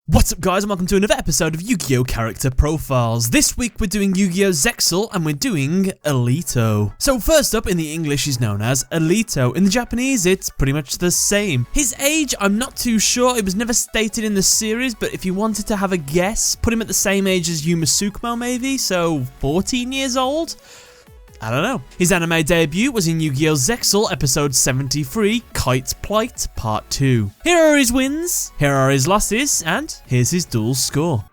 What's up guys and welcome to another episode of Yu-Gi-Oh! Character Profiles. This week we're doing Yu-Gi-Oh! Zexal and we're doing Alito. So first up, in the English he's known as Alito. In the Japanese it's pretty much the same. His age, I'm not too sure, it was never stated in the series, but if you wanted to have a guess, put him at the same age as Yuma Tsukumo maybe, so 14 years old? I don't know. His anime debut was in Yu-Gi-Oh! Zexal episode 73, Kite's Plight Part 2. Here are his wins, here are his losses, and here's his duel score.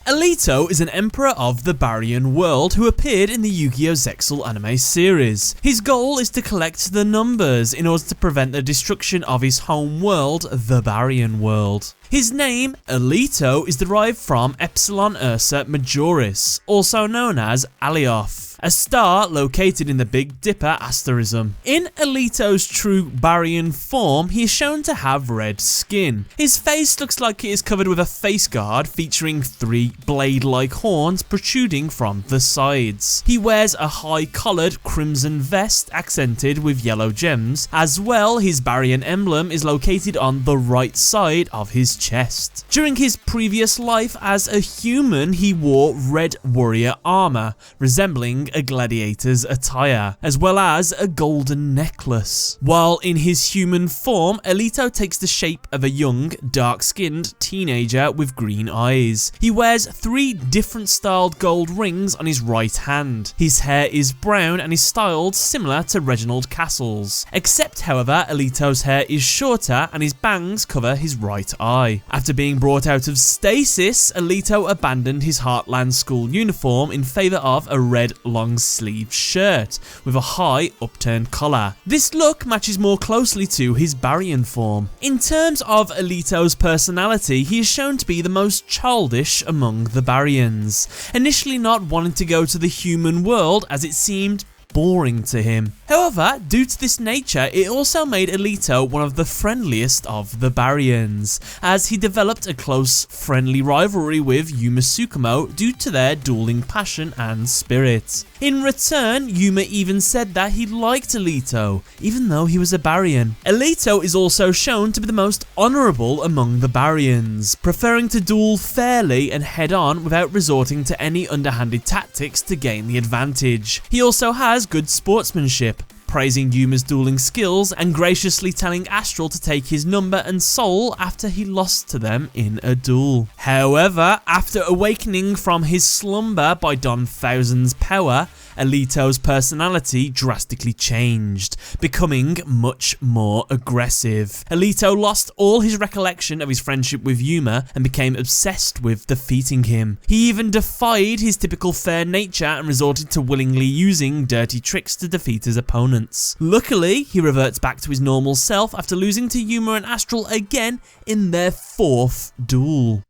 Alito is an emperor of the Baryon world who appeared in the Yu-Gi-Oh! Zexal anime series. His goal is to collect the numbers in order to prevent the destruction of his home world, the Baryon world. His name, Alito, is derived from Epsilon Ursa Majoris, also known as Alioth, a star located in the Big Dipper asterism. In Alito's true Baryon form, he is shown to have red skin. His face looks like it is covered with a face guard featuring 3 blade-like horns protruding from the sides. He wears a high-collared crimson vest accented with yellow gems. As well, his Baryon emblem is located on the right side of his chest. During his previous life as a human, he wore red warrior armor, resembling a gladiator's attire, as well as a golden necklace. While in his human form, Alito takes the shape of a young, dark-skinned teenager with green eyes. He wears 3 different styled gold rings on his right hand. His hair is brown and is styled similar to Reginald Castle's, except however Alito's hair is shorter and his bangs cover his right eye. After being brought out of stasis, Alito abandoned his Heartland school uniform in favour of a red long-sleeved shirt with a high upturned collar. This look matches more closely to his Baryon form. In terms of Alito's personality, he is shown to be the most childish among the Baryons, initially not wanting to go to the human world as it seemed boring to him. However, due to this nature, it also made Alito one of the friendliest of the Baryons, as he developed a close, friendly rivalry with Yuma Tsukumo due to their dueling passion and spirit. In return, Yuma even said that he liked Alito, even though he was a Baryon. Alito is also shown to be the most honourable among the Baryons, preferring to duel fairly and head-on without resorting to any underhanded tactics to gain the advantage. He also has good sportsmanship, praising Yuma's dueling skills and graciously telling Astral to take his number and soul after he lost to them in a duel. However, after awakening from his slumber by Don Thousand's power, Alito's personality drastically changed, becoming much more aggressive. Alito lost all his recollection of his friendship with Yuma and became obsessed with defeating him. He even defied his typical fair nature and resorted to willingly using dirty tricks to defeat his opponents. Luckily, he reverts back to his normal self after losing to Yuma and Astral again in their 4th duel.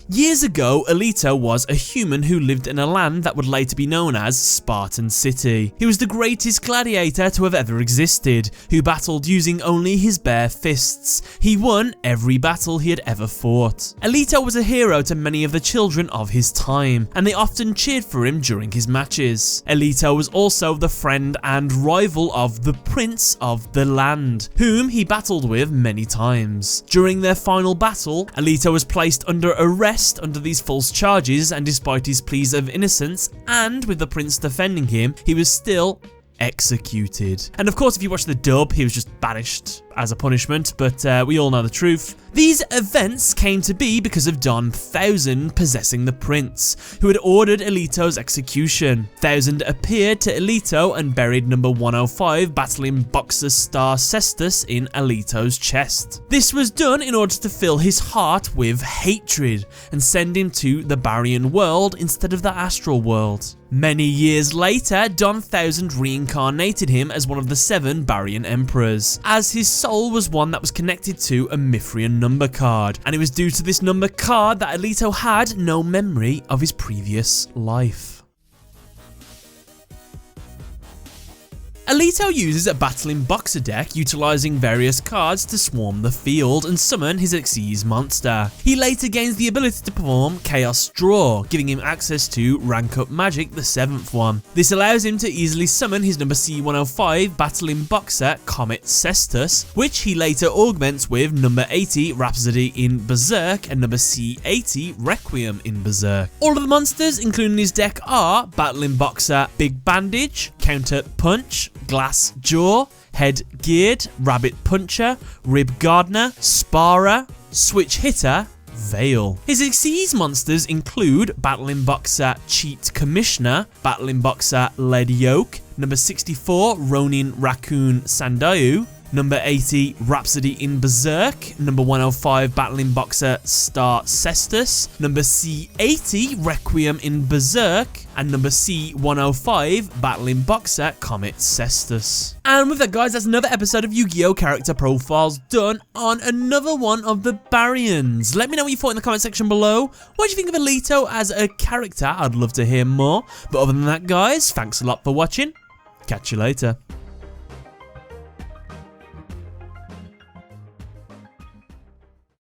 Years ago, Alito was a human who lived in a land that would later be known as Spartan City. He was the greatest gladiator to have ever existed, who battled using only his bare fists. He won every battle he had ever fought. Alito was a hero to many of the children of his time, and they often cheered for him during his matches. Alito was also the friend and rival of the Prince of the Land, whom he battled with many times. During their final battle, Alito was placed under arrest under these false charges, and despite his pleas of innocence and with the prince defending him, he was still executed. And of course, if you watch the dub, he was just banished as a punishment, but we all know the truth. These events came to be because of Don Thousand possessing the prince, who had ordered Alito's execution. Thousand appeared to Alito and buried number 105 battling boxer star Cestus in Alito's chest. This was done in order to fill his heart with hatred and send him to the Baryon world instead of the astral world. Many years later, Don Thousand reincarnated him as one of the 7 Baryon emperors, as his soul was one that was connected to a Mithrian number card, and it was due to this number card that Alito had no memory of his previous life. Alito uses a battling boxer deck utilizing various cards to swarm the field and summon his Xyz monster. He later gains the ability to perform Chaos Draw, giving him access to Rank Up Magic, the 7th one. This allows him to easily summon his number C105 battling boxer Comet Cestus, which he later augments with number 80 Rhapsody in Berserk and number C80 Requiem in Berserk. All of the monsters included in his deck are battling boxer Big Bandage, Counter Punch, Glass Jaw, Head Geared, Rabbit Puncher, Rib Gardener, Sparrer, Switch Hitter, Veil. His Xyz monsters include battling boxer Cheat Commissioner, battling boxer Lead Yoke, number 64 Ronin Raccoon Sandayu, number 80 Rhapsody in Berserk, number 105 battling boxer Star Cestus, number C80 Requiem in Berserk, and number C105 battling boxer Comet Cestus. And with that, guys, that's another episode of Yu-Gi-Oh! Character Profiles done on another one of the Baryons. Let me know what you thought in the comment section below. What do you think of Alito as a character? I'd love to hear more. But other than that, guys, thanks a lot for watching. Catch you later.